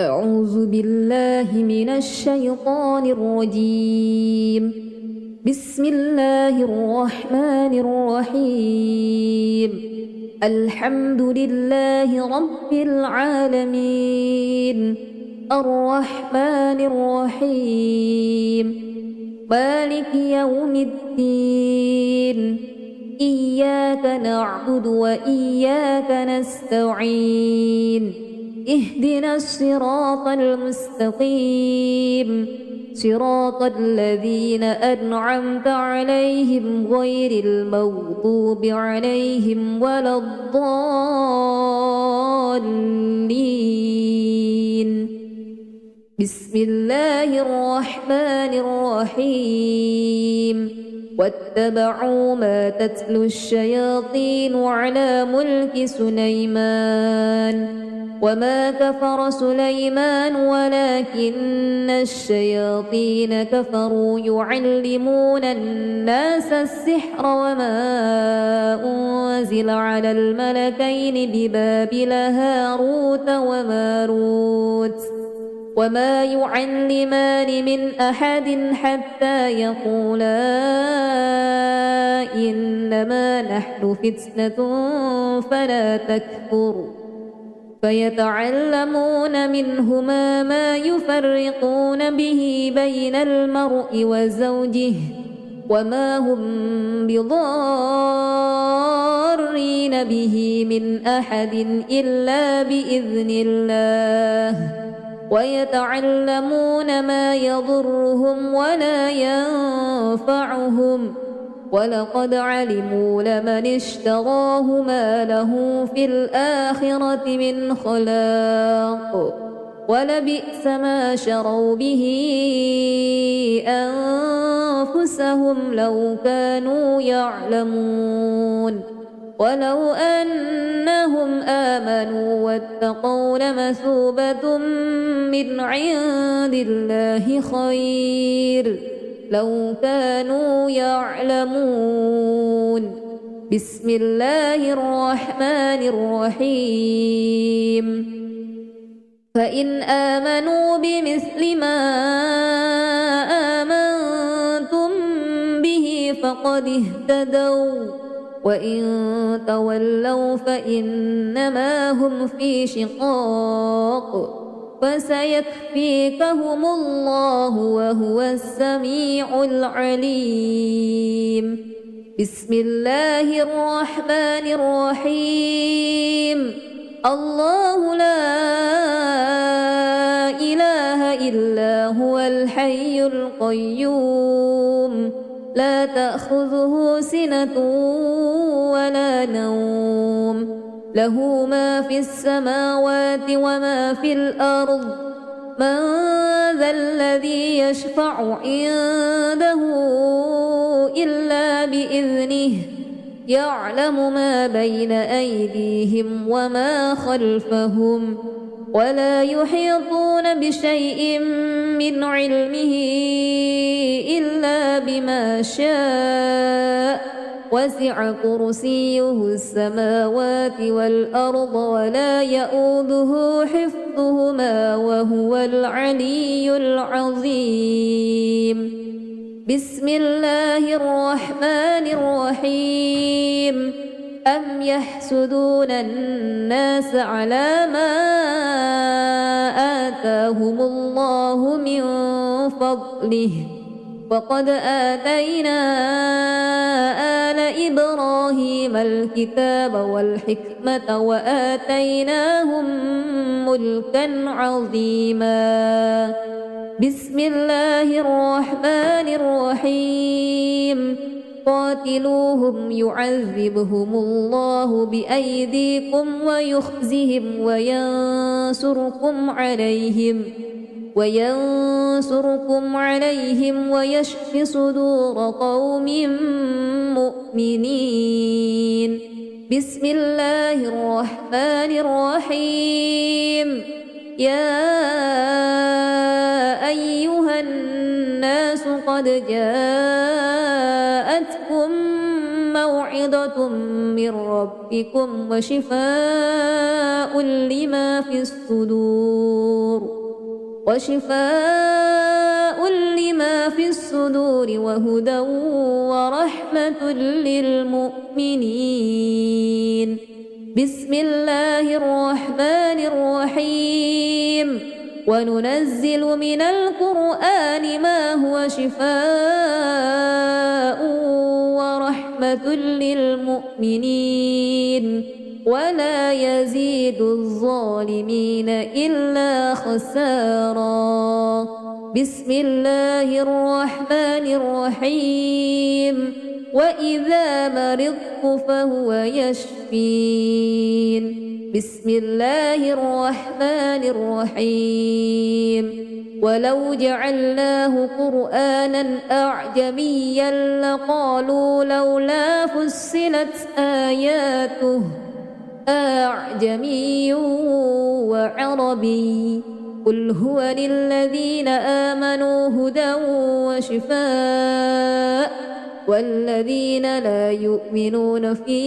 أعوذ بالله من الشيطان الرجيم. بسم الله الرحمن الرحيم. الحمد لله رب العالمين، الرحمن الرحيم، مالك يوم الدين. إياك نعبد وإياك نستعين. اهدنا الصراط المستقيم، صراط الذين أنعمت عليهم غير المغضوب عليهم ولا الضالين. بسم الله الرحمن الرحيم. واتبعوا ما تتلو الشياطين على ملك سليمان، وما كفر سليمان ولكن الشياطين كفروا يعلمون الناس السحر وما أنزل على الملكين ببابل هاروت وماروت، وما يعلمان من أحد حتى يقولا إنما نحن فتنة فلا تكفر، فيتعلمون منهما ما يفرقون به بين المرء وزوجه، وما هم بضارين به من أحد إلا بإذن الله، ويتعلمون ما يضرهم ولا ينفعهم، ولقد علموا لمن اشتراه ما له في الآخرة من خلاق، ولبئس ما شروا به أنفسهم لو كانوا يعلمون. ولو أنهم آمنوا واتقوا لمثوبة من عند الله خير لو كانوا يعلمون. بسم الله الرحمن الرحيم. فإن آمنوا بمثل ما آمنتم به فقد اهتدوا، وإن تولوا فإنما هم في شقاق، فسيكفيكهم الله وهو السميع العليم. بسم الله الرحمن الرحيم. الله لا إله إلا هو الحي القيوم، لا تأخذه سنة ولا نوم، له ما في السماوات وما في الأرض. من ذا الذي يشفع عنده إلا بإذنه، يعلم ما بين أيديهم وما خلفهم، ولا يحيطون بشيء من علمه إلا بما شاء، وسع كرسيه السماوات والأرض ولا يؤوده حفظهما وهو العلي العظيم. بسم الله الرحمن الرحيم. أم يحسدون الناس على ما آتاهم الله من فضله، وقد آتينا آل إبراهيم الكتاب والحكمة وآتيناهم ملكا عظيما. بسم الله الرحمن الرحيم. قاتلوهم يعذبهم الله بأيديكم ويخزهم وينصركم عليهم ويشف صدور قوم مؤمنين. بسم الله الرحمن الرحيم. يا أيها الناس قد جاءتكم موعظة من ربكم وشفاء لما في الصدور وشفاء لما في الصدور وهدى ورحمة للمؤمنين. بسم الله الرحمن الرحيم. وننزل من القرآن ما هو شفاء ورحمة للمؤمنين ولا يزيد الظالمين إلا خسارا. بسم الله الرحمن الرحيم. وإذا مرضت فهو يشفين. بسم الله الرحمن الرحيم. ولو جعلناه قرآنا أعجميا لقالوا لولا فصلت آياته أعجمي وعربي قل هو للذين آمنوا هدى وشفاء والذين لا يؤمنون في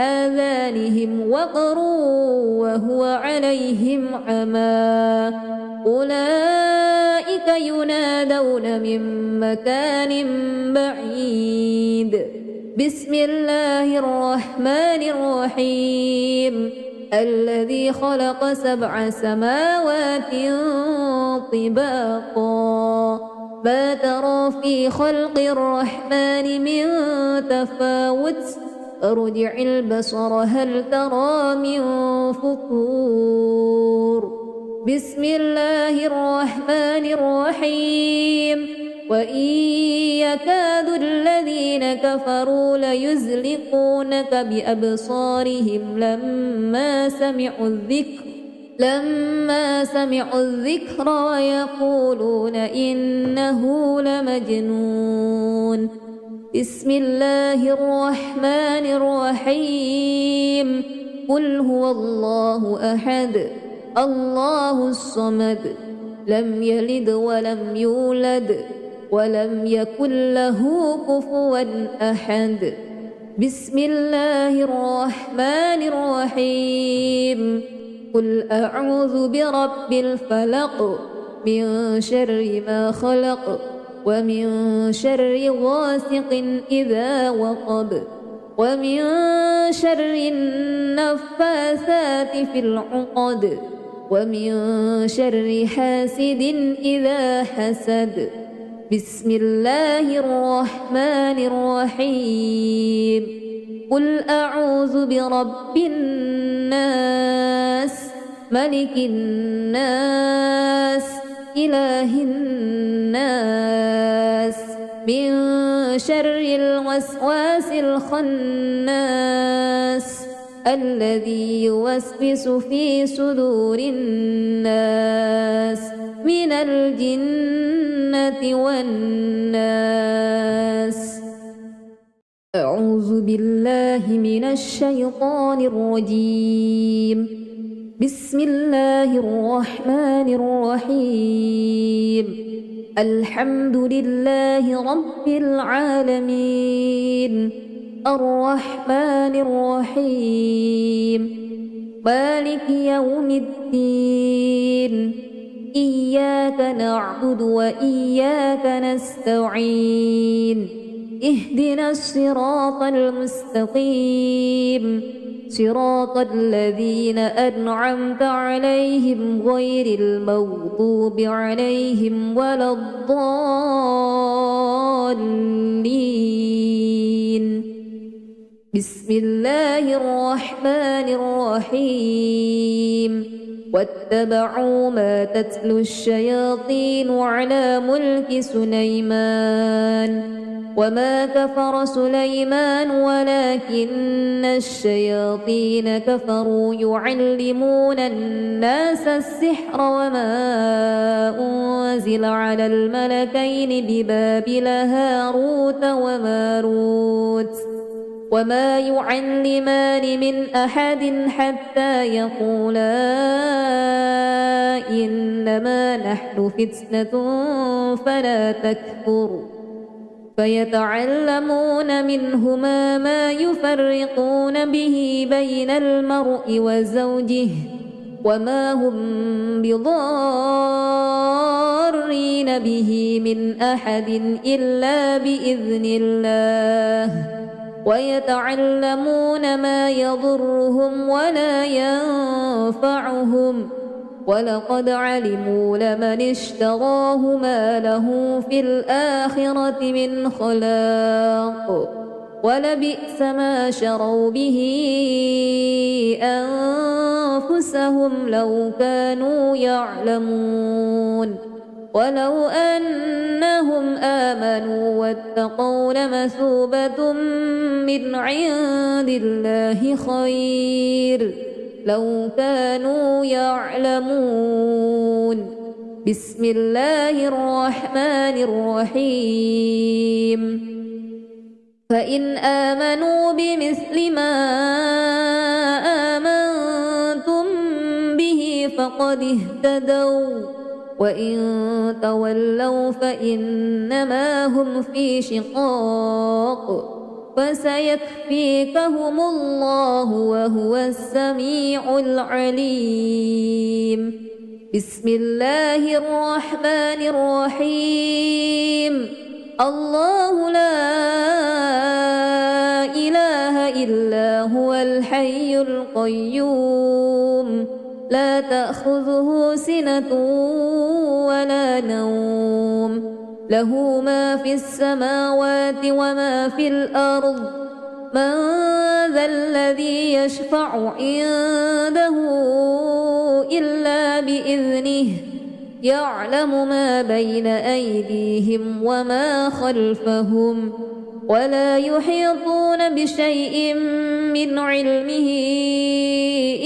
آذانهم وقر وهو عليهم عمى أولئك ينادون من مكان بعيد. بسم الله الرحمن الرحيم. الذي خلق 7 سماوات طباقا ما ترى في خلق الرحمن من تفاوت ارجع البصر هل ترى من فطور. بسم الله الرحمن الرحيم. وإن يكاد الذين كفروا ليزلقونك بأبصارهم لما سمعوا الذكر ويقولون إنه لمجنون. بسم الله الرحمن الرحيم. قل هو الله أحد الله الصمد لم يلد ولم يولد ولم يكن له كفوا أحد. بسم الله الرحمن الرحيم. قل أعوذ برب الفلق من شر ما خلق ومن شر غاسق إذا وقب ومن شر النفاثات في العقد ومن شر حاسد إذا حسد. بسم الله الرحمن الرحيم. قل أعوذ برب الناس ملك الناس إله الناس من شر الوسواس الخناس الذي يوسوس في صدور الناس من الجنة والناس. أعوذ بالله من الشيطان الرجيم. بسم الله الرحمن الرحيم. الحمد لله رب العالمين الرحمن الرحيم مالك يوم الدين إياك نعبد وإياك نستعين اهدنا الصراط المستقيم صراط الذين أنعمت عليهم غير المغضوب عليهم ولا الضالين. بسم الله الرحمن الرحيم. واتبعوا ما تتلو الشياطين على ملك سليمان وما كفر سليمان ولكن الشياطين كفروا يعلمون الناس السحر وما أنزل على الملكين ببابل هاروت وماروت وما يعلمان من أحد حتى يقولا إنما نحن فتنة فلا تكفر فيتعلمون منهما ما يفرقون به بين المرء وزوجه وما هم بضارين به من أحد إلا بإذن الله ويتعلمون ما يضرهم ولا ينفعهم ولقد علموا لمن اشتراه ما له في الآخرة من خلاق ولبئس ما شروا به أنفسهم لو كانوا يعلمون ولو أنهم آمنوا واتقوا لمثوبة من عند الله خير لو كانوا يعلمون بسم الله الرحمن الرحيم فإن آمنوا بمثل ما آمنتم به فقد اهتدوا وإن تولوا فإنما هم في شقاق فسيكفيكهم الله وهو السميع العليم بسم الله الرحمن الرحيم الله لا إله إلا هو الحي القيوم لا تأخذه سنة ولا نوم له ما في السماوات وما في الأرض من ذا الذي يشفع عنده إلا بإذنه يعلم ما بين أيديهم وما خلفهم ولا يحيطون بشيء من علمه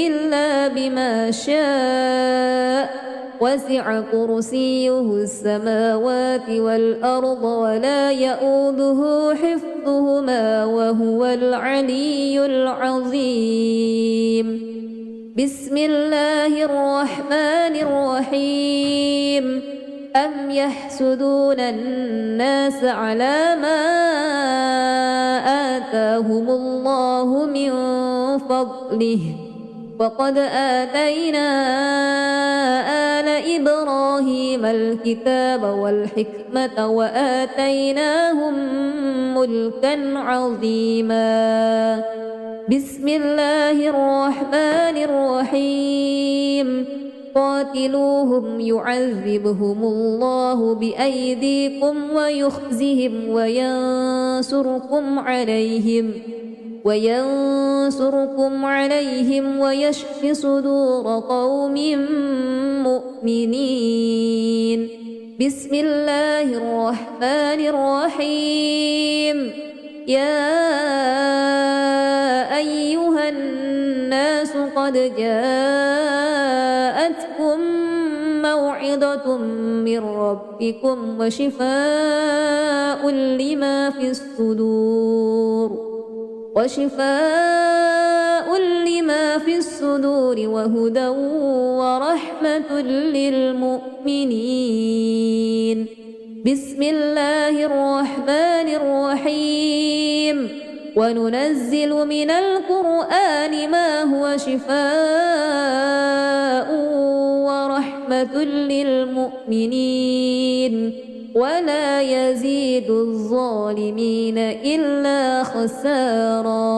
إلا بما شاء وسع كرسيه السماوات والأرض ولا يؤوده حفظهما وهو العلي العظيم بسم الله الرحمن الرحيم أم يحسدون الناس على ما آتاهم الله من فضله وقد آتينا آل إبراهيم الكتاب والحكمة وآتيناهم ملكا عظيما بسم الله الرحمن الرحيم قاتلوهم يعذبهم الله بأيديكم ويخزهم وينصركم عليهم ويشف صدور قوم مؤمنين بسم الله الرحمن الرحيم يا أيها الناس قد جاءتكم موعظة من ربكم وشفاء لما في الصدور وهدى ورحمة للمؤمنين بسم الله الرحمن الرحيم وننزل من القرآن ما هو شفاء ورحمة للمؤمنين ولا يزيد الظالمين إلا خسارا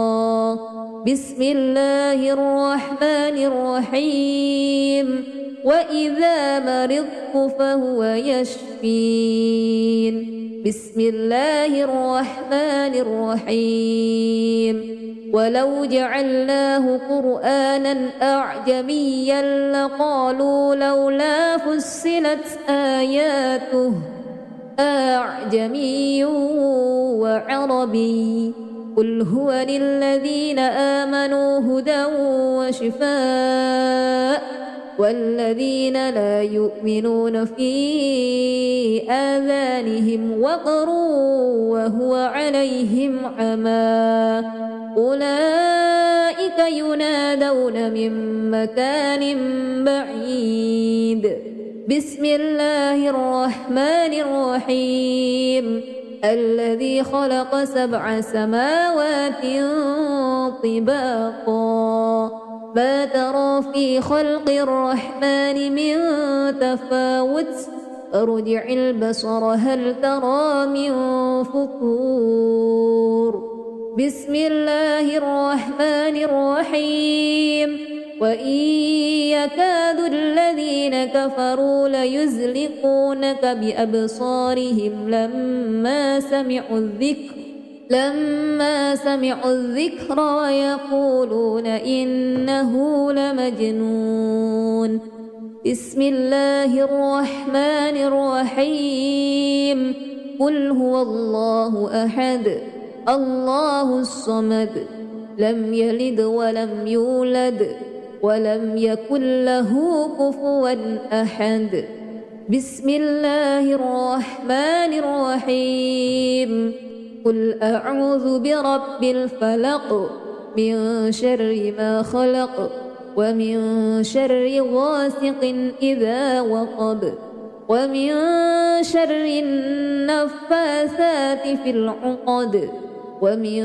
بسم الله الرحمن الرحيم وإذا مرضت فهو يشفين بسم الله الرحمن الرحيم ولو جعلناه قرآنا أعجميا لقالوا لولا فصلت آياته أعجمي وعربي قل هو للذين آمنوا هدى وشفاء والذين لا يؤمنون في آذانهم وقر وهو عليهم عمى أولئك ينادون من مكان بعيد بسم الله الرحمن الرحيم الذي خلق 7 سماوات طباقا ما ترى في خلق الرحمن من تفاوت ارجع البصر هل ترى من فطور بسم الله الرحمن الرحيم وإن يكاد الذين كفروا ليزلقونك بأبصارهم لما سمعوا الذكر ويقولون إنه لمجنون بسم الله الرحمن الرحيم قل هو الله أحد الله الصمد لم يلد ولم يولد ولم يكن له كفوا أحد بسم الله الرحمن الرحيم قل أعوذ برب الفلق من شر ما خلق ومن شر غاسق إذا وقب ومن شر النفاثات في العقد ومن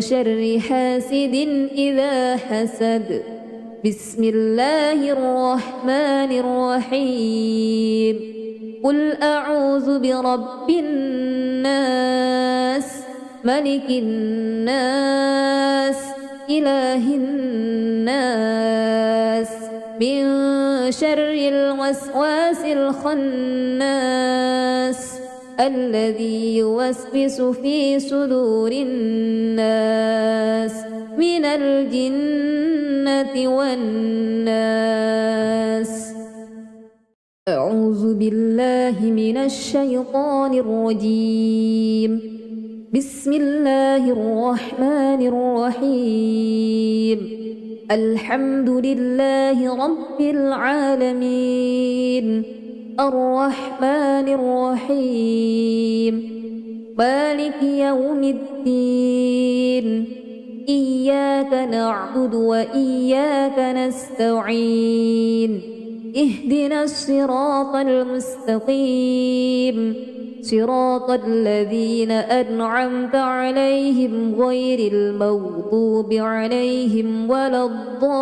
شر حاسد إذا حسد بسم الله الرحمن الرحيم قل أعوذ برب الناس ملك الناس إله الناس من شر الوسواس الخناس الذي يوسوس في صدور الناس من الجنة والناس أعوذ بالله من الشيطان الرجيم بسم الله الرحمن الرحيم الحمد لله رب العالمين الرحمن الرحيم مالك يوم الدين إياك نعبد وإياك نستعين اهدنا الصراط المستقيم صراط الذين أنعمت عليهم غير المغضوب عليهم ولا الضالين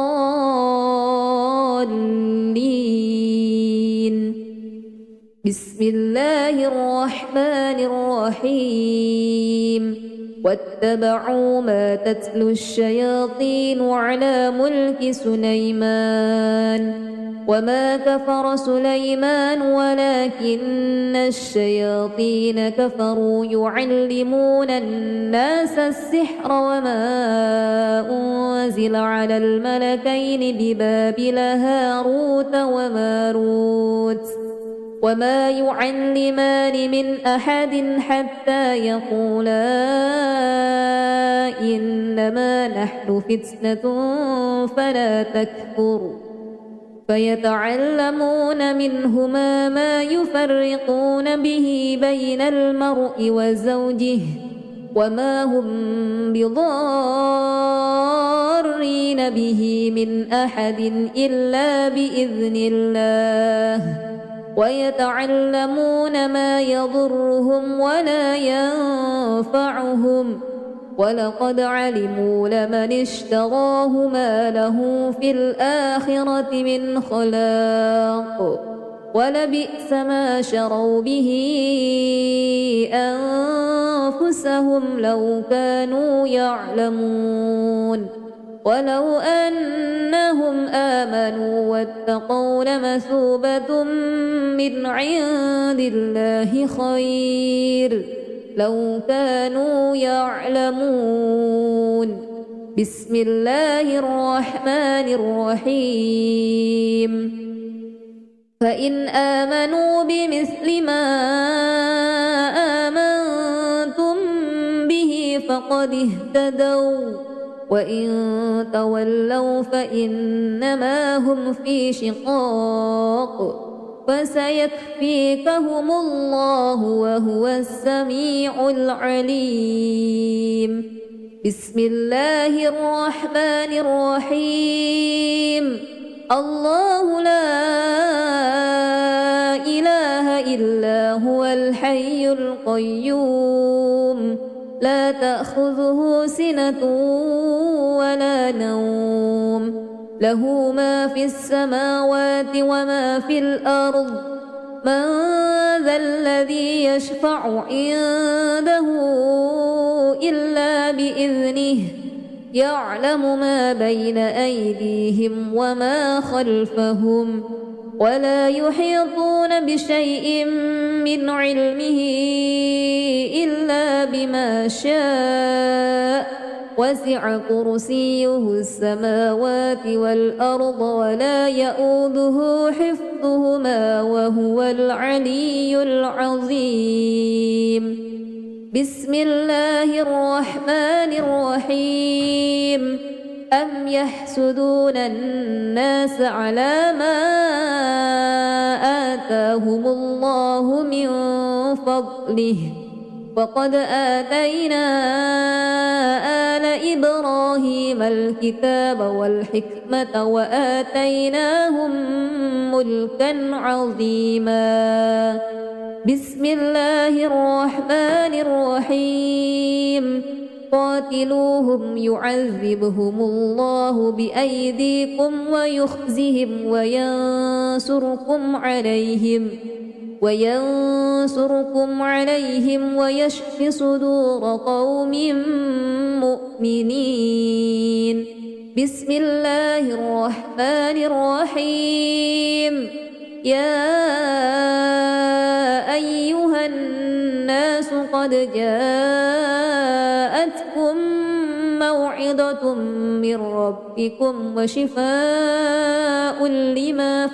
بسم الله الرحمن الرحيم واتبعوا ما تتلو الشياطين على ملك سليمان وما كفر سليمان ولكن الشياطين كفروا يعلمون الناس السحر وما أنزل على الملكين ببابل هاروت وماروت وما يعلمان من أحد حتى يقولا إنما نحن فتنة فلا تكفر فيتعلمون منهما ما يفرقون به بين المرء وزوجه وما هم بضارين به من أحد إلا بإذن الله ويتعلمون ما يضرهم ولا ينفعهم ولقد علموا لمن اشتراه ما له في الآخرة من خلاق ولبئس ما شروا به أنفسهم لو كانوا يعلمون ولو أنهم آمنوا واتقوا لمثوبة من عند الله خير لو كانوا يعلمون بسم الله الرحمن الرحيم فإن آمنوا بمثل ما آمنتم به فقد اهتدوا وإن تولوا فإنما هم في شقاق فسيكفيكهم الله وهو السميع العليم بسم الله الرحمن الرحيم الله لا إله إلا هو الحي القيوم لا تأخذه سنة ولا نوم له ما في السماوات وما في الأرض من ذا الذي يشفع عنده إلا بإذنه يعلم ما بين أيديهم وما خلفهم ولا يحيطون بشيء من علمه إلا بما شاء وسع كرسيه السماوات والأرض ولا يؤوده حفظهما وهو العلي العظيم. بسم الله الرحمن الرحيم. أم يحسدون الناس على ما آتاهم الله من فضله وقد آتينا آل إبراهيم الكتاب والحكمة وآتيناهم ملكا عظيما. بسم الله الرحمن الرحيم. قاتلوهم يعذبهم الله بأيديكم ويخزهم وينصركم عليهم ويشف صدور قوم مؤمنين. بسم الله الرحمن الرحيم. يا أيها الناس قد جاءتكم موعظة من ربكم وشفاء لما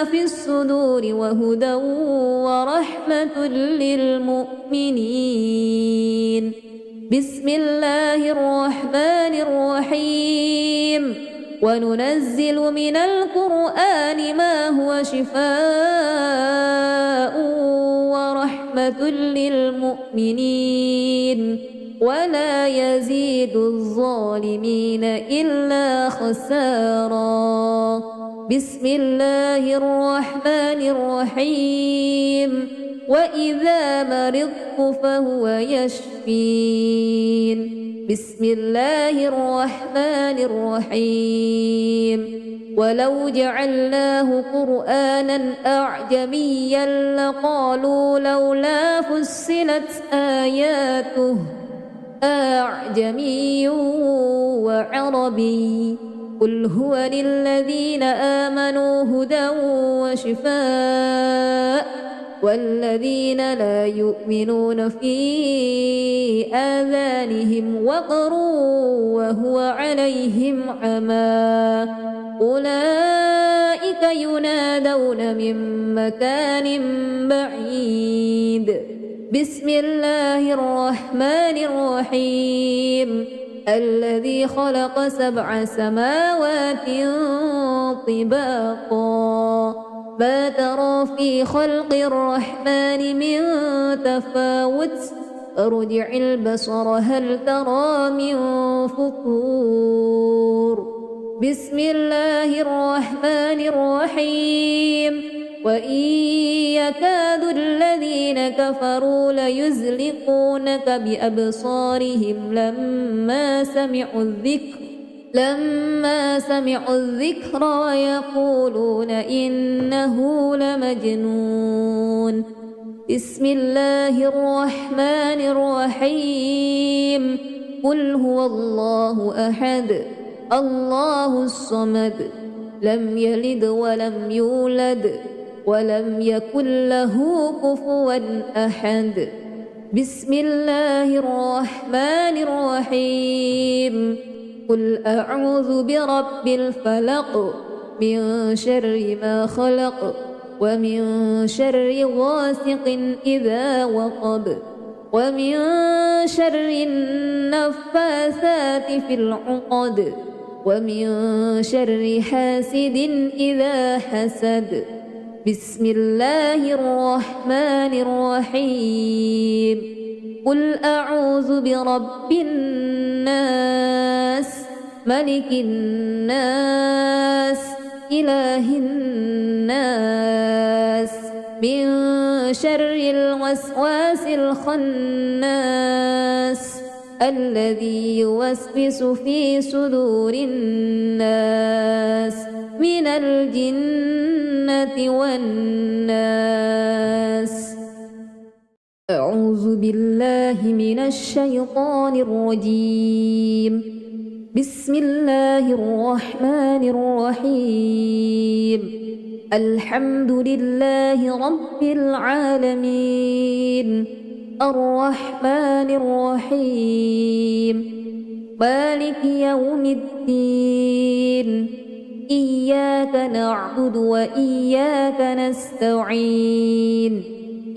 في الصدور وهدى ورحمة للمؤمنين. بسم الله الرحمن الرحيم. وننزل من القرآن ما هو شفاء ورحمة للمؤمنين ولا يزيد الظالمين إلا خسارا. بسم الله الرحمن الرحيم. وإذا مرضت فهو يشفين. بسم الله الرحمن الرحيم. ولو جعلناه قرآنا أعجميا لقالوا لولا فصلت آياته أعجمي وعربي قل هو للذين آمنوا هدى وشفاء والذين لا يؤمنون في آذانهم وقر وهو عليهم عمى أولئك ينادون من مكان بعيد. بسم الله الرحمن الرحيم. الذي خلق 7 سماوات طباقا ما ترى في خلق الرحمن من تفاوت ارجع البصر هل ترى من فطور. بسم الله الرحمن الرحيم. وإن يكاد الذين كفروا ليزلقونك بأبصارهم لما سمعوا الذكر ويقولون إنه لمجنون. بسم الله الرحمن الرحيم. قل هو الله أحد الله الصمد لم يلد ولم يولد ولم يكن له كفوا أحد. بسم الله الرحمن الرحيم. قل أعوذ برب الفلق من شر ما خلق ومن شر غاسق إذا وقب ومن شر النفاثات في العقد ومن شر حاسد إذا حسد. بسم الله الرحمن الرحيم. قل أعوذ برب الناس ملك الناس إله الناس من شر الوسواس الخناس الذي يوسوس في صدور الناس من الجنة والناس. أعوذ بالله من الشيطان الرجيم. بسم الله الرحمن الرحيم. الحمد لله رب العالمين الرحمن الرحيم مالك يوم الدين إياك نعبد وإياك نستعين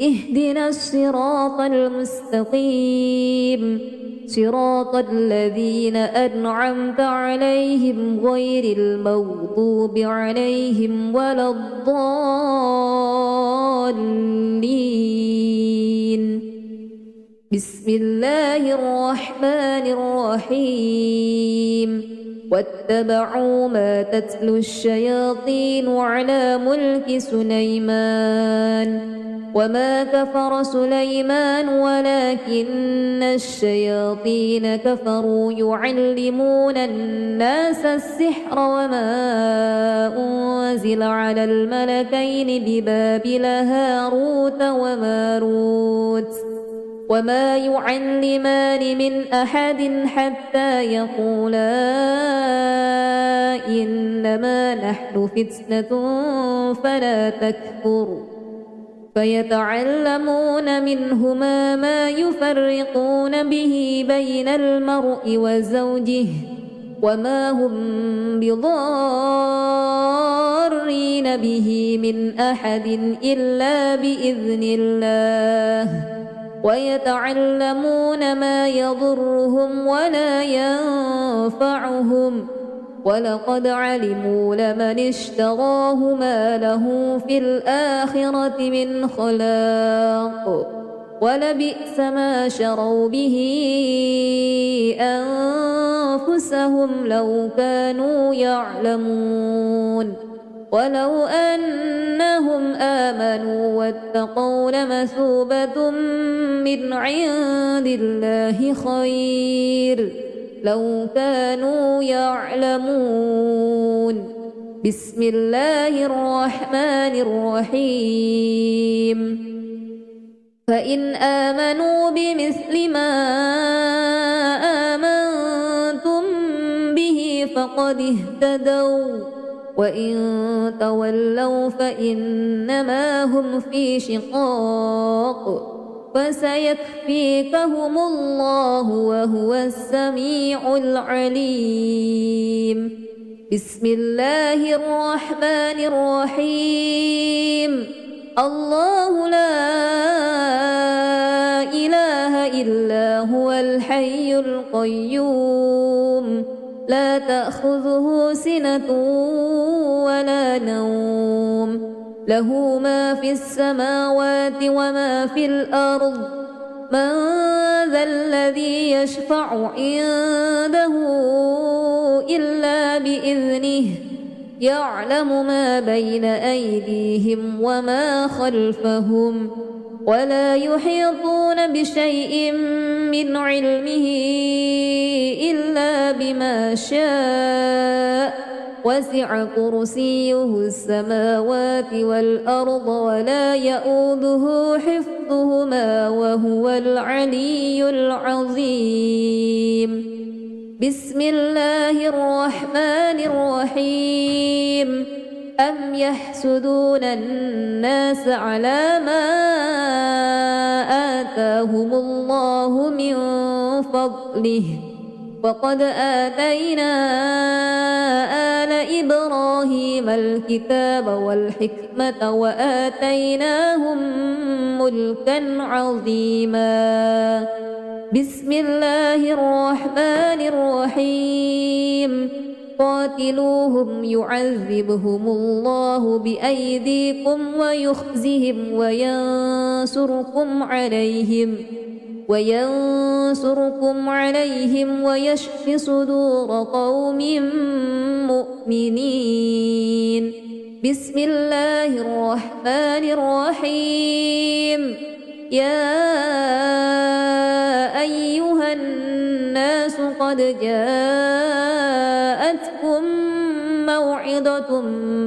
اهدنا الصراط المستقيم صراط الذين أنعمت عليهم غير المغضوب عليهم ولا الضالين. بسم الله الرحمن الرحيم. واتبعوا ما تتلو الشياطين على ملك سليمان وما كفر سليمان ولكن الشياطين كفروا يعلمون الناس السحر وما أنزل على الملكين ببابل هاروت وماروت وما يعلمان من أحد حتى يقولا إنما نحن فتنة فلا تكفر فيتعلمون منهما ما يفرقون به بين المرء وزوجه وما هم بضارين به من أحد إلا بإذن الله ويتعلمون ما يضرهم ولا ينفعهم ولقد علموا لمن اشتراه ما له في الآخرة من خلاق ولبئس ما شروا به أنفسهم لو كانوا يعلمون ولو أنهم آمنوا واتقوا لمثوبة من عند الله خير لو كانوا يعلمون. بسم الله الرحمن الرحيم. فإن آمنوا بمثل ما آمنتم به فقد اهتدوا وإن تولوا فإنما هم في شقاق فسيكفيكهم الله وهو السميع العليم. بسم الله الرحمن الرحيم. الله لا إله إلا هو الحي القيوم لا تأخذه سنة ولا نوم له ما في السماوات وما في الأرض من ذا الذي يشفع عنده إلا بإذنه يعلم ما بين أيديهم وما خلفهم ولا يحيطون بشيء من علمه إلا بما شاء وسع كرسيه السماوات والأرض ولا يؤوده حفظهما وهو العلي العظيم. بسم الله الرحمن الرحيم. أم يحسدون الناس على ما آتاهم الله من فضله وقد آتينا آل إبراهيم الكتاب والحكمة وآتيناهم ملكا عظيما. بسم الله الرحمن الرحيم. قاتلوهم يعذبهم الله بأيديكم ويخزهم وينصركم عليهم ويشف صدور قوم مؤمنين. بسم الله الرحمن الرحيم. يا أيها الناس قد جاءتكم موعظة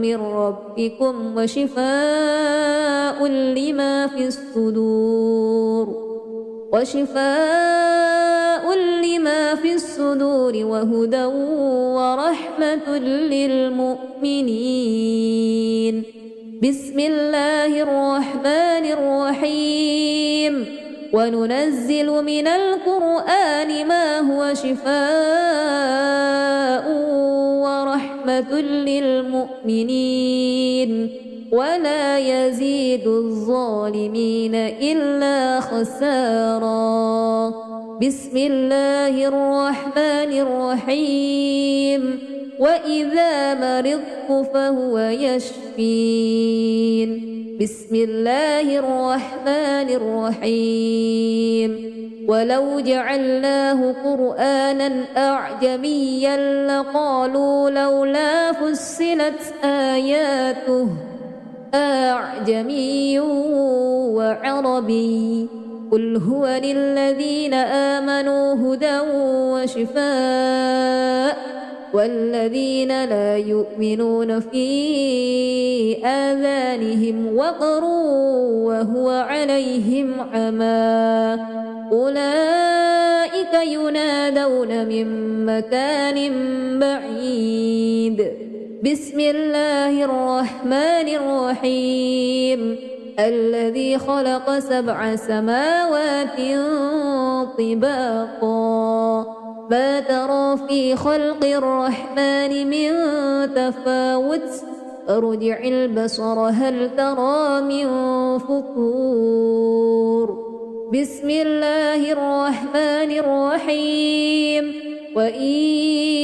من ربكم وشفاء لما في الصدور وهدى ورحمة للمؤمنين. بسم الله الرحمن الرحيم. وننزل من القرآن ما هو شفاء ورحمة للمؤمنين ولا يزيد الظالمين إلا خسارا. بسم الله الرحمن الرحيم. وإذا مرضت فهو يشفين. بسم الله الرحمن الرحيم. ولو جعلناه قرآنا أعجميا لقالوا لولا فصلت آياته أعجمي وعربي قل هو للذين آمنوا هدى وشفاء والذين لا يؤمنون في آذانهم وقر وهو عليهم عمى أولئك ينادون من مكان بعيد. بسم الله الرحمن الرحيم. الذي خلق 7 سماوات طباقا ما ترى في خلق الرحمن من تفاوت ارجع البصر هل ترى من فطور. بسم الله الرحمن الرحيم. وإن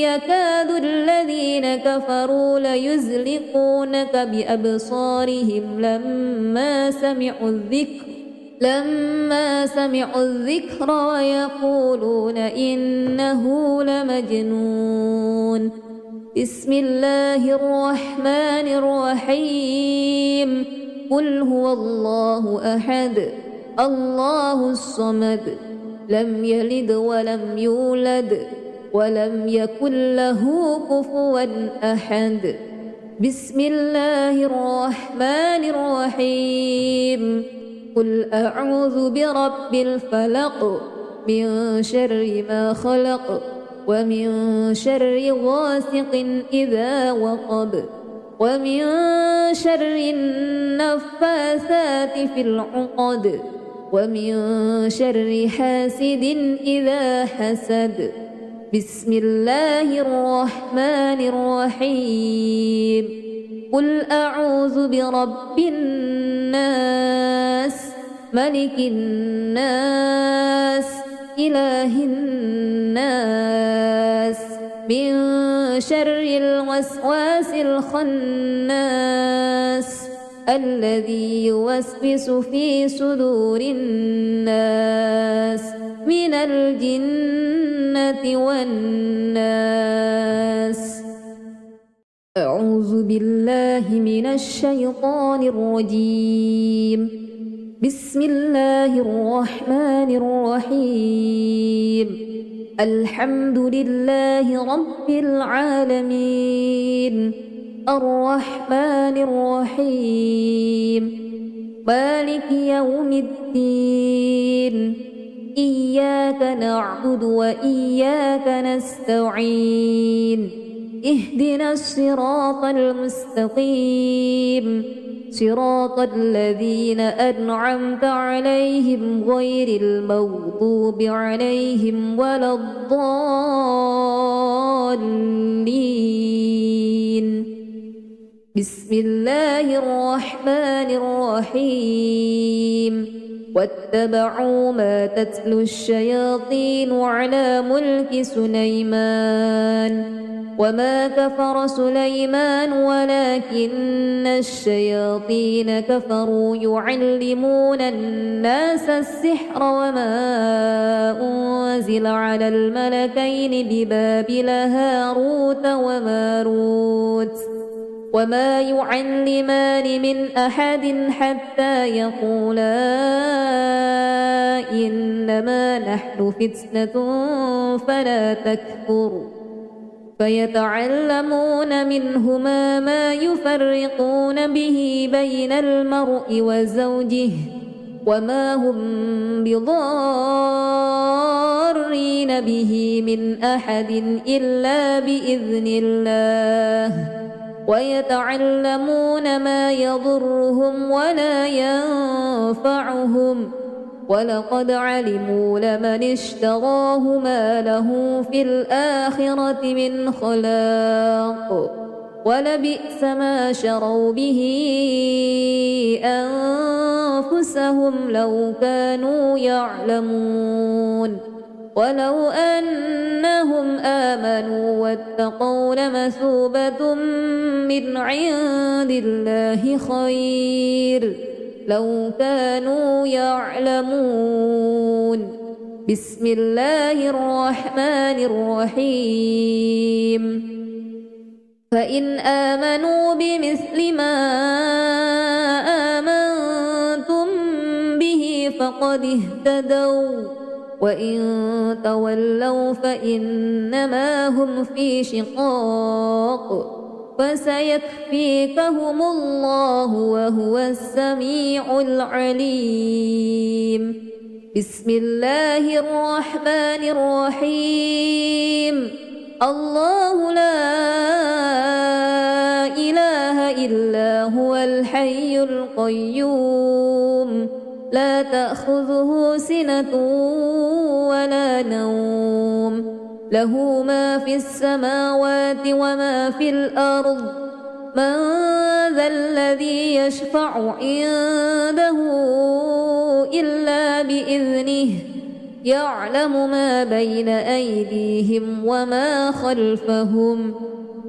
يكاد الذين كفروا ليزلقونك بأبصارهم لما سمعوا الذكر ويقولون إنه لمجنون. بسم الله الرحمن الرحيم. قل هو الله أحد الله الصمد لم يلد ولم يولد ولم يكن له كفوا أحد. بسم الله الرحمن الرحيم. قل أعوذ برب الفلق من شر ما خلق ومن شر غاسق إذا وقب ومن شر النفاثات في العقد ومن شر حاسد إذا حسد. بسم الله الرحمن الرحيم. قل أعوذ برب الناس ملك الناس إله الناس من شر الوسواس الخناس الذي يوسوس في صدور الناس من الجنة والناس. أعوذ بالله من الشيطان الرجيم. بسم الله الرحمن الرحيم. الحمد لله رب العالمين الرحمن الرحيم مالك يوم الدين إياك نعبد وإياك نستعين اهدنا الصراط المستقيم صراط الذين أنعمت عليهم غير المغضوب عليهم ولا الضالين. بسم الله الرحمن الرحيم. واتبعوا ما تتلو الشياطين على ملك سليمان وما كفر سليمان ولكن الشياطين كفروا يعلمون الناس السحر وما أنزل على الملكين ببابل هاروت وماروت وما يعلمان من أحد حتى يقولا إنما نحن فتنة فلا تكفر فيتعلمون منهما ما يفرقون به بين المرء وزوجه وما هم بضارين به من أحد إلا بإذن الله ويتعلمون ما يضرهم ولا ينفعهم ولقد علموا لمن اشتراه ما له في الآخرة من خلاق ولبئس ما شروا به أنفسهم لو كانوا يعلمون ولو أنهم آمنوا واتقوا لمثوبة من عند الله خير لو كانوا يعلمون بسم الله الرحمن الرحيم فإن آمنوا بمثل ما آمنتم به فقد اهتدوا وإن تولوا فإنما هم في شقاق فسيكفيكهم الله وهو السميع العليم بسم الله الرحمن الرحيم الله لا إله إلا هو الحي القيوم لا تأخذه سنة ولا نوم له ما في السماوات وما في الأرض من ذا الذي يشفع عنده إلا بإذنه يعلم ما بين أيديهم وما خلفهم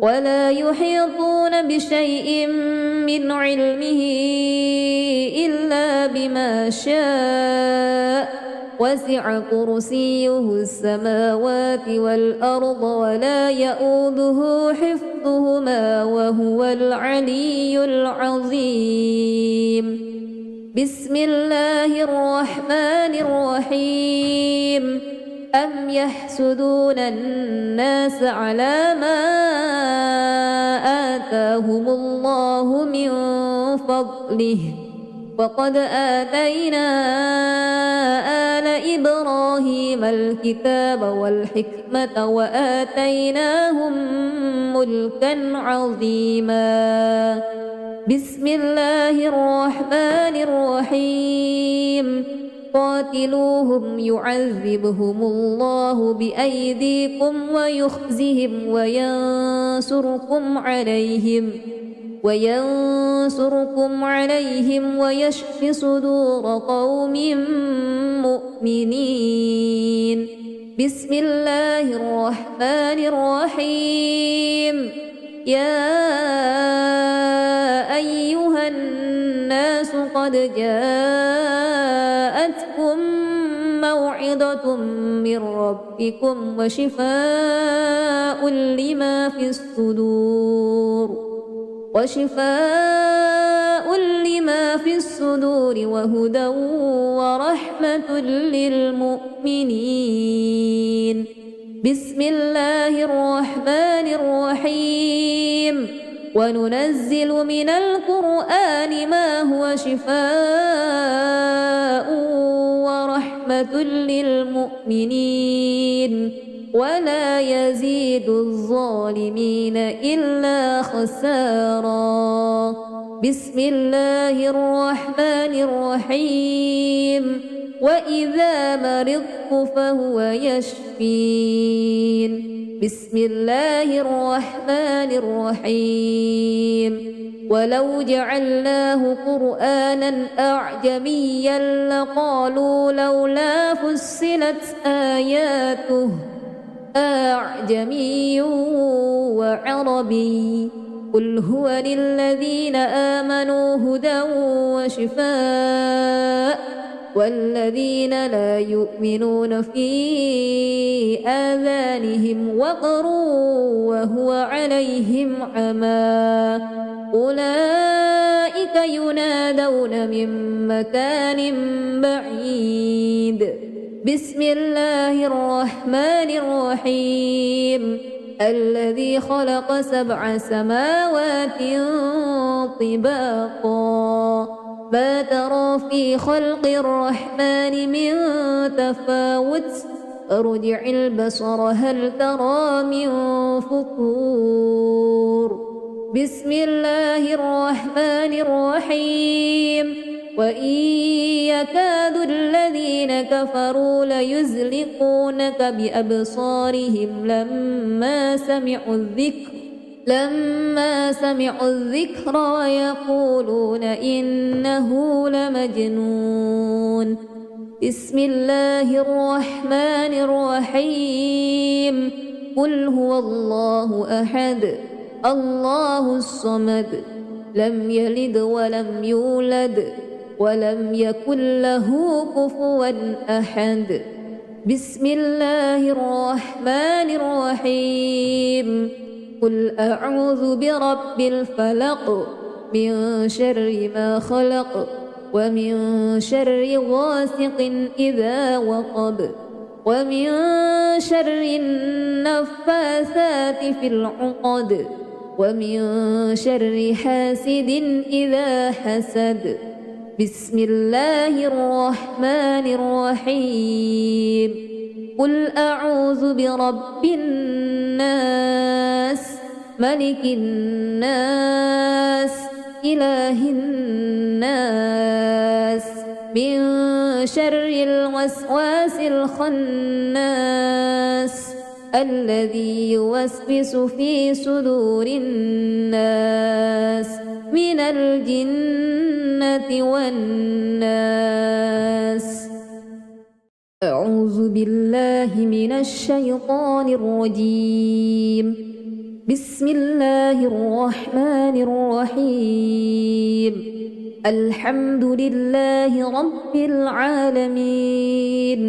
ولا يحيطون بشيء من علمه إلا بما شاء وسع كرسيه السماوات والأرض ولا يؤوده حفظهما وهو العلي العظيم بسم الله الرحمن الرحيم أم يحسدون الناس على ما آتاهم الله من فضله وقد آتينا آل إبراهيم الكتاب والحكمة وآتيناهم ملكا عظيما بسم الله الرحمن الرحيم قاتلوهم يعذبهم الله بأيديكم ويخزهم وينصركم عليهم ويشف صدور قوم مؤمنين بسم الله الرحمن الرحيم يا أيها الناس قد جاءتكم موعظة من ربكم وشفاء لما في الصدور وهدى ورحمة للمؤمنين بسم الله الرحمن الرحيم وننزل من القرآن ما هو شفاء ورحمة للمؤمنين ولا يزيد الظالمين إلا خسارا بسم الله الرحمن الرحيم وإذا مرضت فهو يشفين بسم الله الرحمن الرحيم ولو جعلناه قرآنا أعجميا لقالوا لولا فصلت آياته أعجمي وعربي قل هو للذين آمنوا هدى وشفاء والذين لا يؤمنون في آذانهم وقر وهو عليهم عمى أولئك ينادون من مكان بعيد بسم الله الرحمن الرحيم الذي خلق 7 سماوات طباقا ما ترى في خلق الرحمن من تفاوت ارجع البصر هل ترى من فطور بسم الله الرحمن الرحيم وإن يكاد الذين كفروا ليزلقونك بأبصارهم لما سمعوا الذكر ويقولون إنه لمجنون بسم الله الرحمن الرحيم قل هو الله أحد الله الصمد لم يلد ولم يولد ولم يكن له كفوا أحد بسم الله الرحمن الرحيم قل أعوذ برب الفلق من شر ما خلق ومن شر غاسق إذا وقب ومن شر النفاثات في العقد ومن شر حاسد إذا حسد بسم الله الرحمن الرحيم قل أعوذ برب الناس ملك الناس إله الناس من شر الوسواس الخناس الذي يوسوس في صدور الناس من الجنة والناس أعوذ بالله من الشيطان الرجيم بسم الله الرحمن الرحيم الحمد لله رب العالمين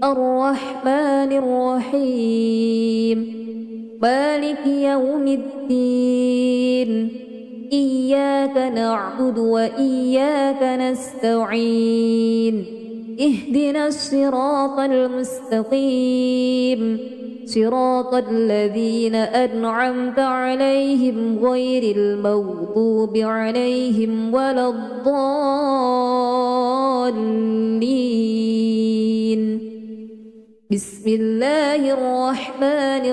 الرحمن الرحيم مالك يوم الدين إياك نعبد وإياك نستعين اهدنا الصراط المستقيم صراط الذين أنعمت عليهم غير المغضوب عليهم ولا الضالين بسم الله الرحمن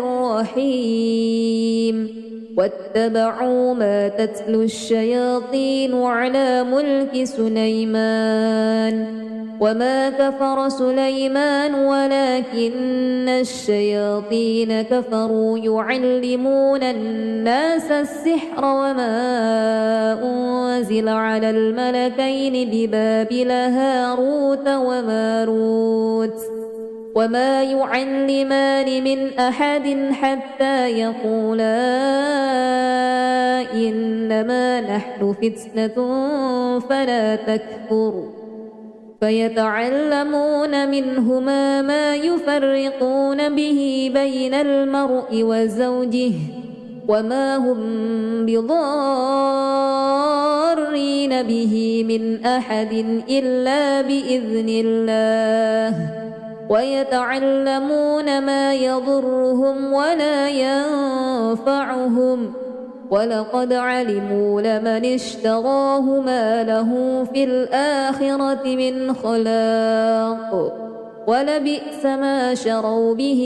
الرحيم واتبعوا ما تتلو الشياطين على ملك سليمان وما كفر سليمان ولكن الشياطين كفروا يعلمون الناس السحر وما أنزل على الملكين ببابل هاروت وماروت وما يعلمان من أحد حتى يقولا إنما نحن فتنة فلا تكفر فيتعلمون منهما ما يفرقون به بين المرء وزوجه وما هم بضارين به من أحد إلا بإذن الله ويتعلمون ما يضرهم ولا ينفعهم ولقد علموا لمن اشتراه ما له في الآخرة من خلاق ولبئس ما شروا به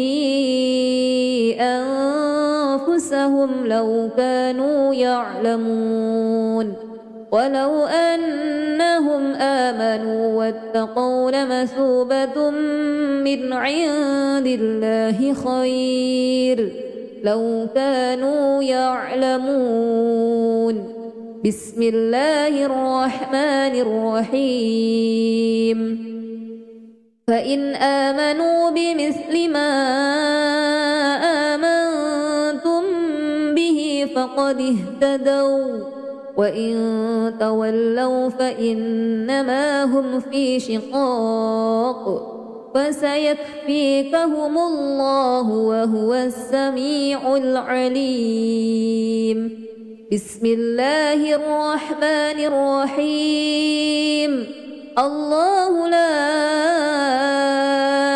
أنفسهم لو كانوا يعلمون ولو أنهم آمنوا واتقوا لمثوبة من عند الله خير لو كانوا يعلمون بسم الله الرحمن الرحيم فإن آمنوا بمثل ما آمنتم به فقد اهتدوا وإن تولوا فإنما هم في شقاق فسيكفيكهم الله وهو السميع العليم بسم الله الرحمن الرحيم الله لا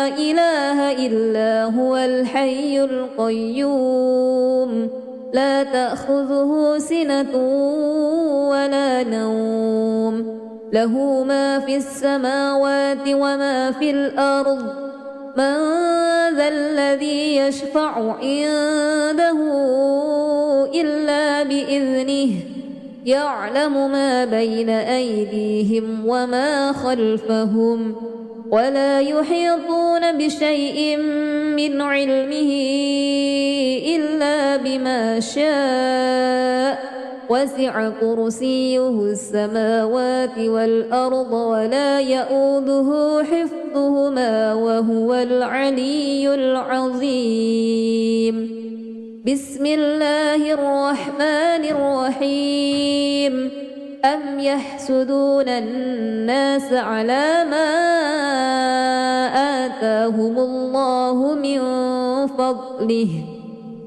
إله إلا هو الحي القيوم لا تأخذه سنة ولا نوم له ما في السماوات وما في الأرض من ذا الذي يشفع عنده إلا بإذنه يعلم ما بين أيديهم وما خلفهم ولا يحيطون بشيء من علمه إلا بما شاء وسع كرسيه السماوات والأرض ولا يؤوده حفظهما وهو العلي العظيم بسم الله الرحمن الرحيم أم يحسدون الناس على ما آتاهم الله من فضله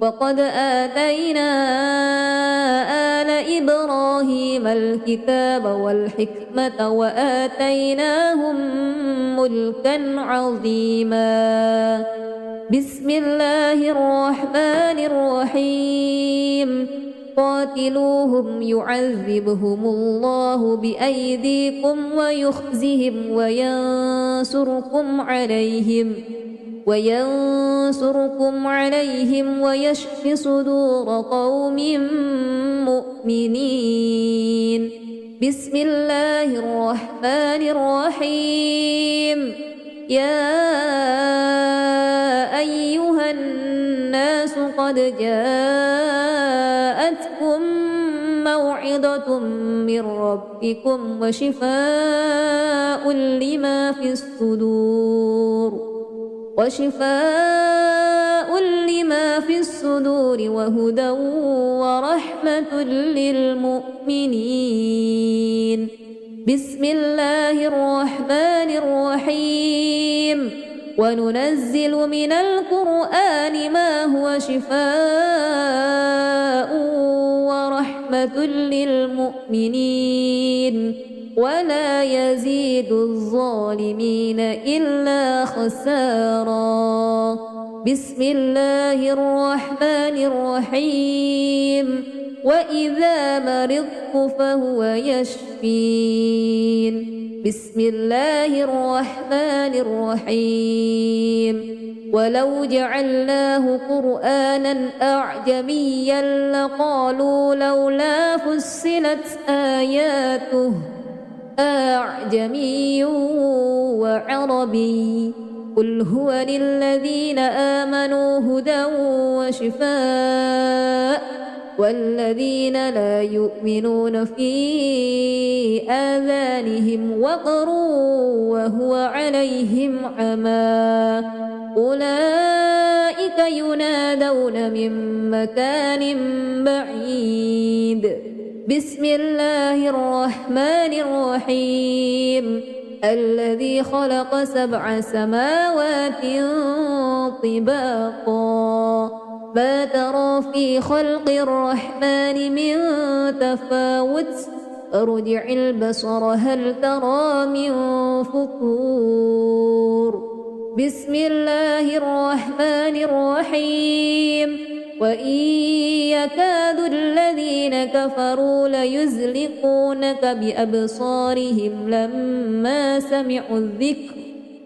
وقد آتينا آل إبراهيم الكتاب والحكمة وآتيناهم ملكا عظيما بسم الله الرحمن الرحيم قاتلوهم يعذبهم الله بأيديكم ويخزهم وينصركم عليهم ويشف صدور قوم مؤمنين بسم الله الرحمن الرحيم يا أيها الناس قد جاءتكم موعظة من ربكم وشفاء لما في الصدور وهدى ورحمة للمؤمنين بسم الله الرحمن الرحيم وننزل من القرآن ما هو شفاء ورحمة للمؤمنين ولا يزيد الظالمين إلا خسارا بسم الله الرحمن الرحيم وإذا مرضت فهو يشفين بسم الله الرحمن الرحيم ولو جعلناه قرآنا أعجميا لقالوا لولا فصلت آياته أعجمي وعربي قل هو للذين آمنوا هدى وشفاء والذين لا يؤمنون في آذانهم وقر وهو عليهم عمى أولئك ينادون من مكان بعيد بسم الله الرحمن الرحيم الذي خلق 7 سماوات طباقا ما ترى في خلق الرحمن من تفاوت ارجع البصر هل ترى من فطور بسم الله الرحمن الرحيم وإن يكاد الذين كفروا ليزلقونك بأبصارهم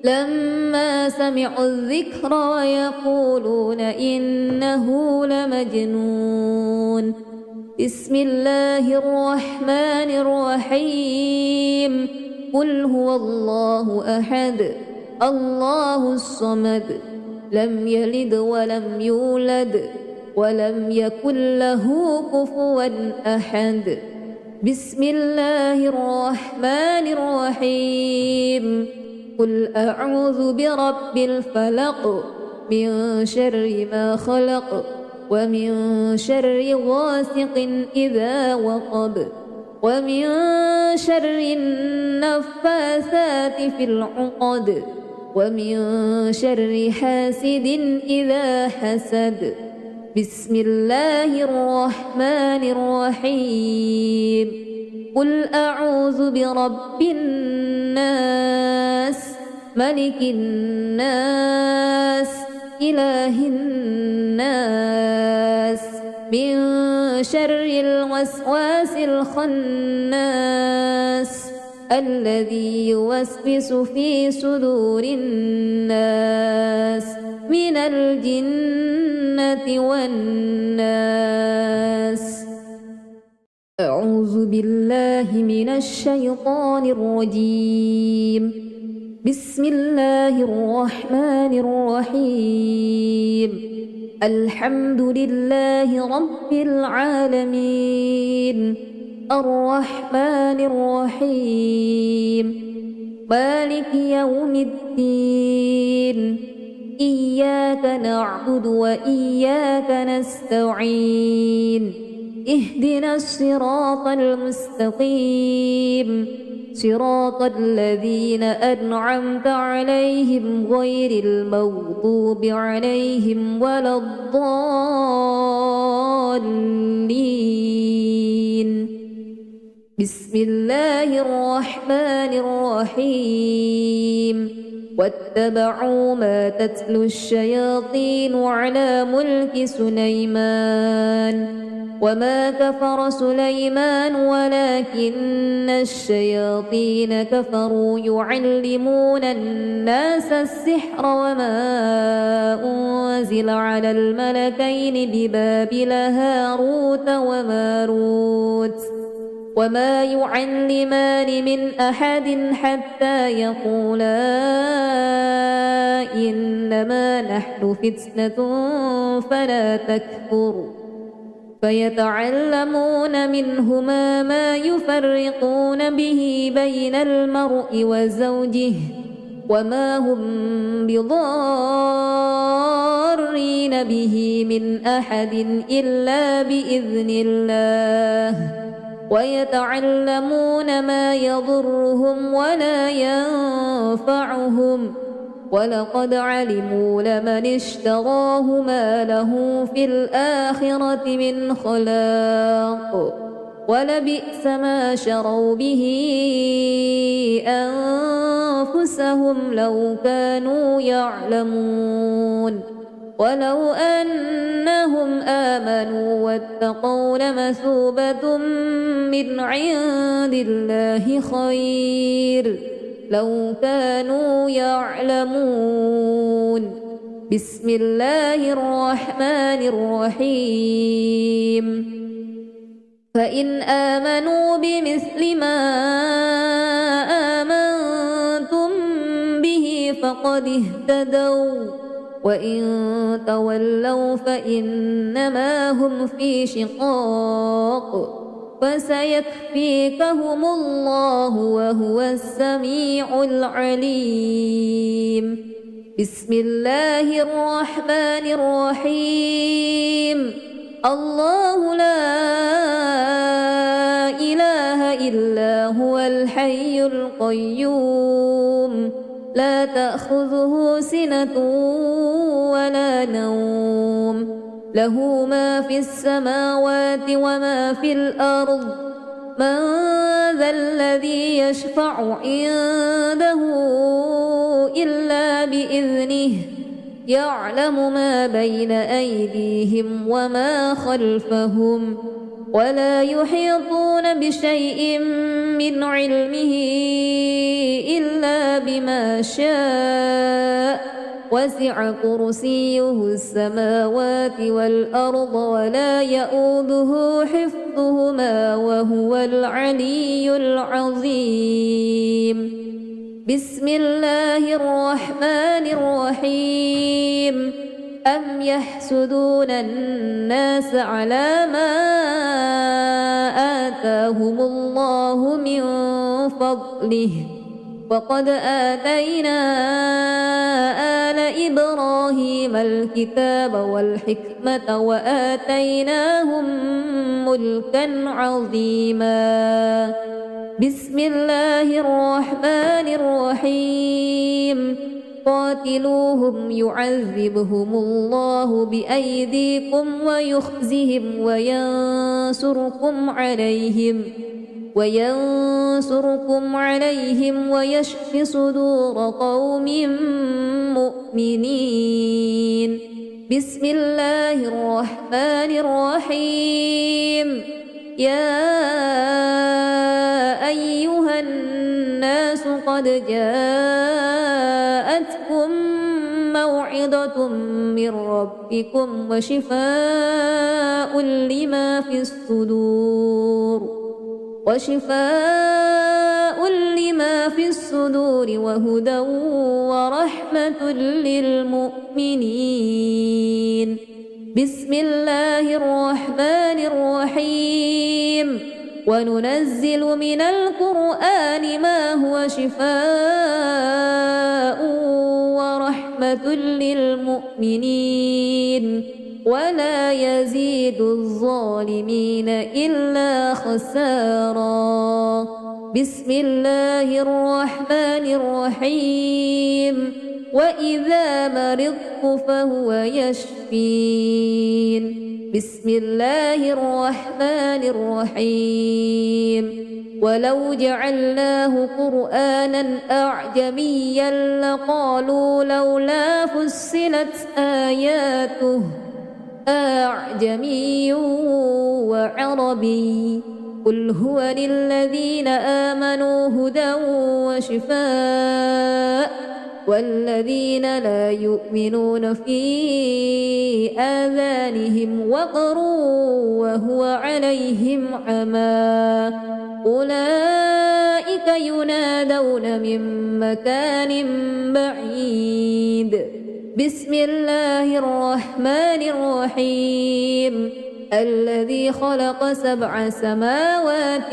لما سمعوا الذكر ويقولون إنه لمجنون بسم الله الرحمن الرحيم قل هو الله أحد الله الصمد لم يلد ولم يولد ولم يكن له كفوا أحد بسم الله الرحمن الرحيم قل أعوذ برب الفلق من شر ما خلق ومن شر غاسق إذا وقب ومن شر النفاثات في العقد ومن شر حاسد إذا حسد بسم الله الرحمن الرحيم قل أعوذ برب الناس ملك الناس إله الناس من شر الوسواس الخناس الذي يوسوس في صدور الناس من الجنة والناس. أعوذ بالله من الشيطان الرجيم. بسم الله الرحمن الرحيم الحمد لله رب العالمين الرحمن الرحيم مالك يوم الدين إياك نعبد وإياك نستعين اهدنا الصراط المستقيم صراط الذين أنعمت عليهم غير المغضوب عليهم ولا الضالين. بسم الله الرحمن الرحيم واتبعوا ما تتلو الشياطين على ملك سليمان وما كفر سليمان ولكن الشياطين كفروا يعلمون الناس السحر وما أنزل على الملكين ببابل هاروت وماروت وما يعلمان من أحد حتى يقولا إنما نحن فتنة فلا تكفر فيتعلمون منهما ما يفرقون به بين المرء وزوجه وما هم بضارين به من أحد إلا بإذن الله ويتعلمون ما يضرهم ولا ينفعهم ولقد علموا لمن اشتراه ما له في الآخرة من خلاق ولبئس ما شروا به أنفسهم لو كانوا يعلمون ولو أنهم آمنوا واتقوا لمثوبة من عند الله خير لو كانوا يعلمون. بسم الله الرحمن الرحيم فإن آمنوا بمثل ما آمنتم به فقد اهتدوا وإن تولوا فإنما هم في شقاق فسيكفيكهم الله وهو السميع العليم. بسم الله الرحمن الرحيم الله لا إله إلا هو الحي القيوم لا تأخذه سنة ولا نوم له ما في السماوات وما في الأرض من ذا الذي يشفع عنده إلا بإذنه يعلم ما بين أيديهم وما خلفهم ولا يحيطون بشيء من علمه إلا بما شاء وسع كرسيه السماوات والأرض ولا يؤوده حفظهما وهو العلي العظيم. بسم الله الرحمن الرحيم أم يحسدون الناس على ما آتاهم الله من فضله وقد آتينا آل إبراهيم الكتاب والحكمة وآتيناهم ملكا عظيما. بسم الله الرحمن الرحيم قاتلوهم يعذبهم الله بأيديكم ويخزهم وينصركم عليهم ويشف صدور قوم مؤمنين. بسم الله الرحمن الرحيم. يا أيها الناس قد جاءتكم موعظة من ربكم وشفاء لما في الصدور وهدى ورحمة للمؤمنين. بسم الله الرحمن الرحيم. وننزل من القرآن ما هو شفاء ورحمة للمؤمنين ولا يزيد الظالمين إلا خسارا. بسم الله الرحمن الرحيم. وإذا مرضت فهو يشفين. بسم الله الرحمن الرحيم. ولو جعلناه قرآنا أعجميا لقالوا لولا فصلت آياته أعجمي وعربي قل هو للذين آمنوا هدى وشفاء والذين لا يؤمنون في آذانهم وقر وهو عليهم عمى أولئك ينادون من مكان بعيد. بسم الله الرحمن الرحيم. الذي خلق 7 سماوات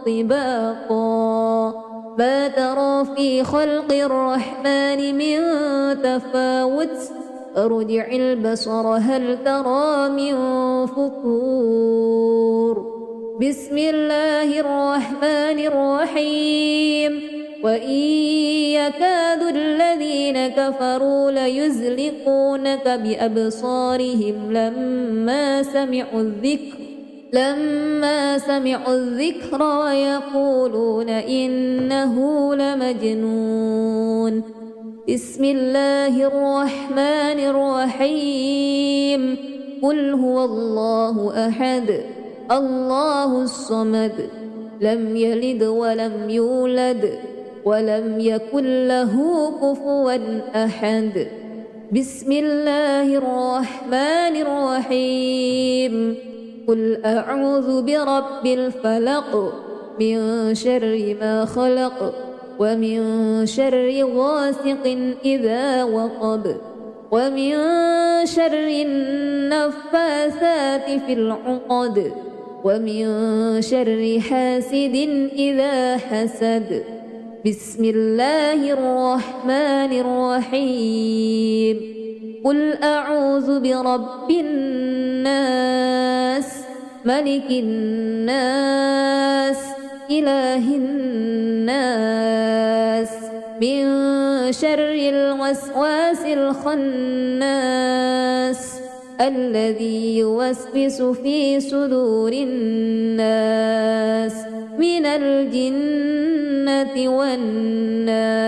طباقا ما ترى في خلق الرحمن من تفاوت ارجع البصر هل ترى من فطور. بسم الله الرحمن الرحيم. وإن يكاد الذين كفروا ليزلقونك بأبصارهم لما سمعوا الذكر ويقولون إنه لمجنون. بسم الله الرحمن الرحيم. قل هو الله أحد الله الصمد لم يلد ولم يولد ولم يكن له كفوا أحد. بسم الله الرحمن الرحيم. قل أعوذ برب الفلق من شر ما خلق ومن شر غاسق إذا وقب ومن شر النفاثات في العقد ومن شر حاسد إذا حسد. بسم الله الرحمن الرحيم. قل أعوذ برب الناس ملك الناس إله الناس من شر الوسواس الخناس الذي يوسوس في صدور الناس من الجنة والناس.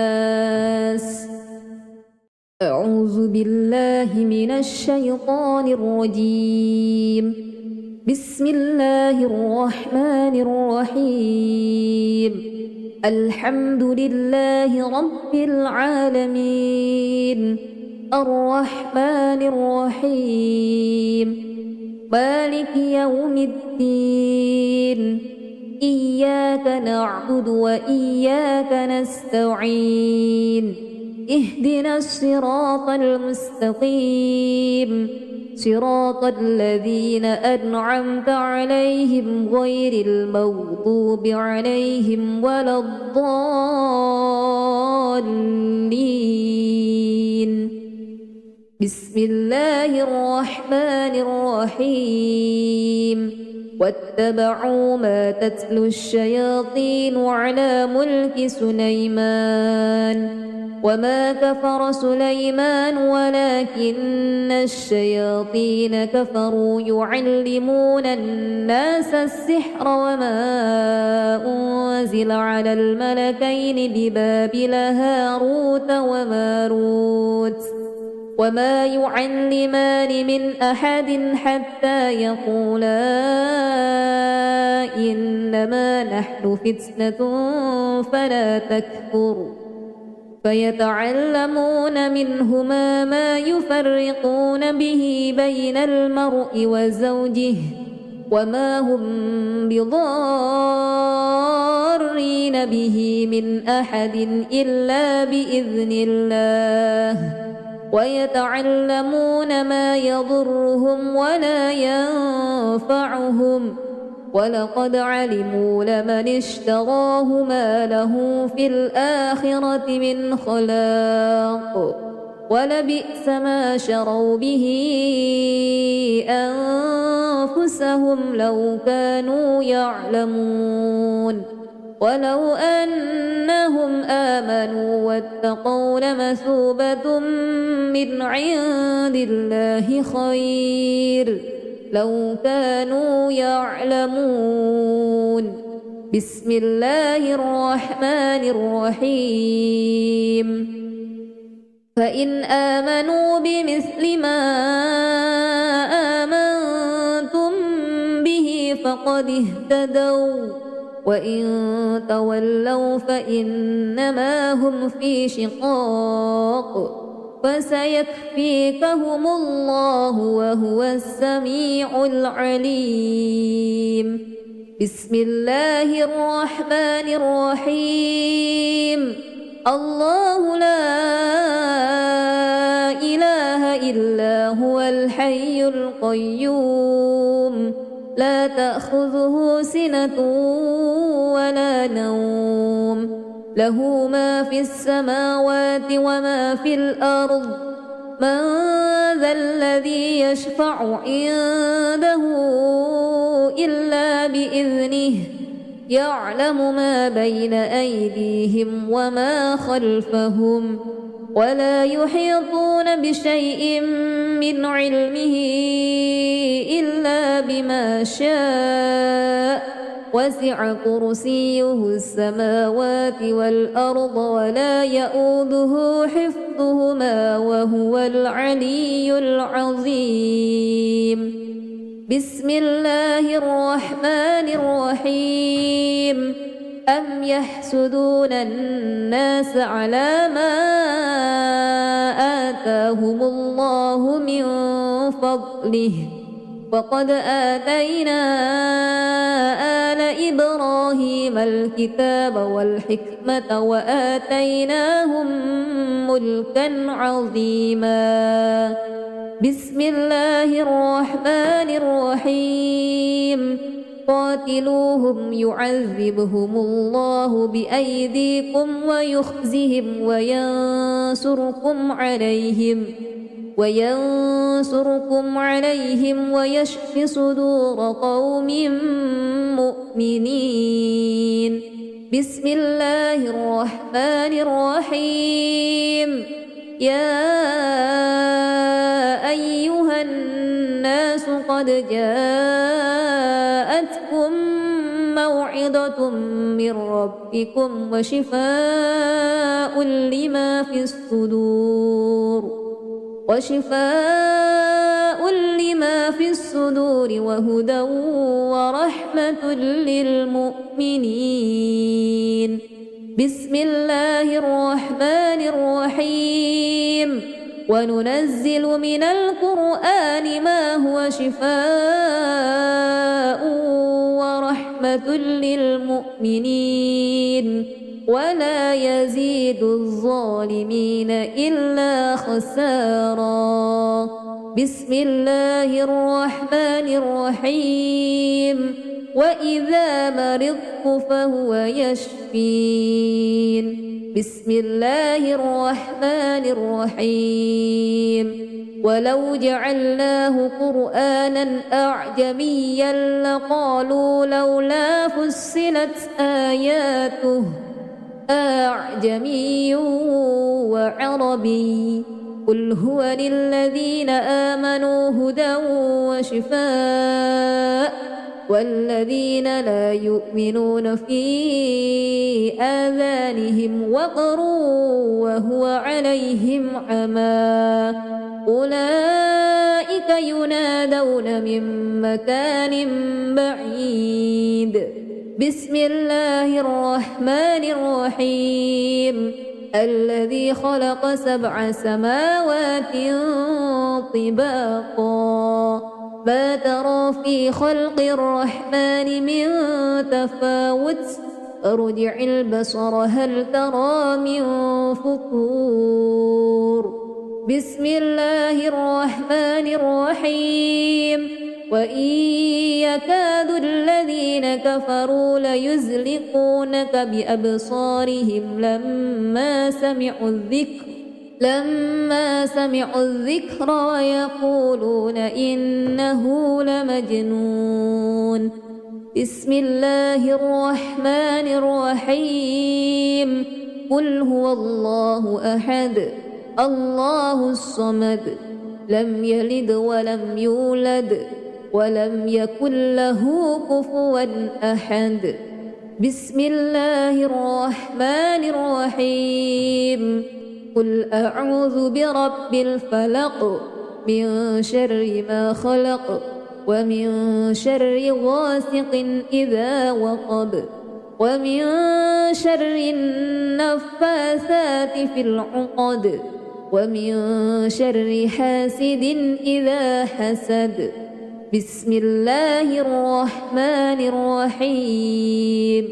أعوذ بالله من الشيطان الرجيم. بسم الله الرحمن الرحيم. الحمد لله رب العالمين الرحمن الرحيم مالك يوم الدين إياك نعبد وإياك نستعين اهدنا الصراط المستقيم صراط الذين أنعمت عليهم غير المغضوب عليهم ولا الضالين. بسم الله الرحمن الرحيم. واتبعوا ما تتلو الشياطين على ملك سليمان وما كفر سليمان ولكن الشياطين كفروا يعلمون الناس السحر وما أنزل على الملكين ببابل هاروت وماروت وما يعلمان من أحد حتى يقولا إنما نحن فتنة فلا تكفر فيتعلمون منهما ما يفرقون به بين المرء وزوجه وما هم بضارين به من أحد إلا بإذن الله ويتعلمون ما يضرهم ولا ينفعهم ولقد علموا لمن اشتراه ما له في الآخرة من خلاق ولبئس ما شروا به أنفسهم لو كانوا يعلمون ولو أنهم آمنوا واتقوا لمثوبة من عند الله خير لو كانوا يعلمون بسم الله الرحمن الرحيم فإن آمنوا بمثل ما آمنتم به فقد اهتدوا وإن تولوا فإنما هم في شقاق فسيكفيكهم الله وهو السميع العليم بسم الله الرحمن الرحيم الله لا إله إلا هو الحي القيوم لا تأخذه سنة ولا نوم له ما في السماوات وما في الأرض من ذا الذي يشفع عنده إلا بإذنه يعلم ما بين أيديهم وما خلفهم ولا يحيطون بشيء من علمه إلا بما شاء وسع كرسيه السماوات والأرض ولا يؤوده حفظهما وهو العلي العظيم بسم الله الرحمن الرحيم أم يحسدون الناس على ما آتاهم الله من فضله وقد آتينا آل إبراهيم الكتاب والحكمة وآتيناهم ملكا عظيما بسم الله الرحمن الرحيم قاتلوهم يعذبهم الله بأيديكم ويخزهم وينصركم عليهم ويشف صدور قوم مؤمنين بسم الله الرحمن الرحيم يا أيها الناس قد جاءتكم موعظة من ربكم وشفاء لما في الصدور وهدى ورحمة للمؤمنين بسم الله الرحمن الرحيم وننزل من القرآن ما هو شفاء ورحمة للمؤمنين ولا يزيد الظالمين إلا خسارا بسم الله الرحمن الرحيم وإذا مرضت فهو يشفين بسم الله الرحمن الرحيم ولو جعلناه قرآنا أعجميا لقالوا لولا فصلت آياته أعجمي وعربي قل هو للذين آمنوا هدى وشفاء والذين لا يؤمنون في آذانهم وقر وهو عليهم عمى أولئك ينادون من مكان بعيد بسم الله الرحمن الرحيم الذي خلق 7 سماوات طباقا ما ترى في خلق الرحمن من تفاوت ارجع البصر هل ترى من فطور بسم الله الرحمن الرحيم وإن يكاد الذين كفروا ليزلقونك بأبصارهم لما سمعوا الذكر ويقولون إنه لمجنون بسم الله الرحمن الرحيم قل هو الله أحد الله الصمد لم يلد ولم يولد ولم يكن له كفوا أحد بسم الله الرحمن الرحيم قل أعوذ برب الفلق من شر ما خلق ومن شر غاسق إذا وقب ومن شر النفاثات في العقد ومن شر حاسد إذا حسد بسم الله الرحمن الرحيم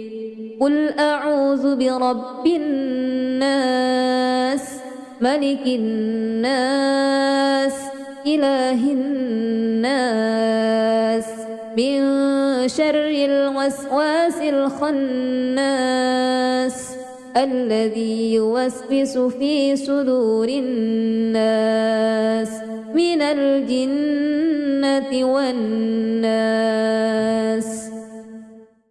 قل أعوذ برب الناس ملك الناس إله الناس من شر الوسواس الخناس الذي يوسوس في صدور الناس من الجنة والناس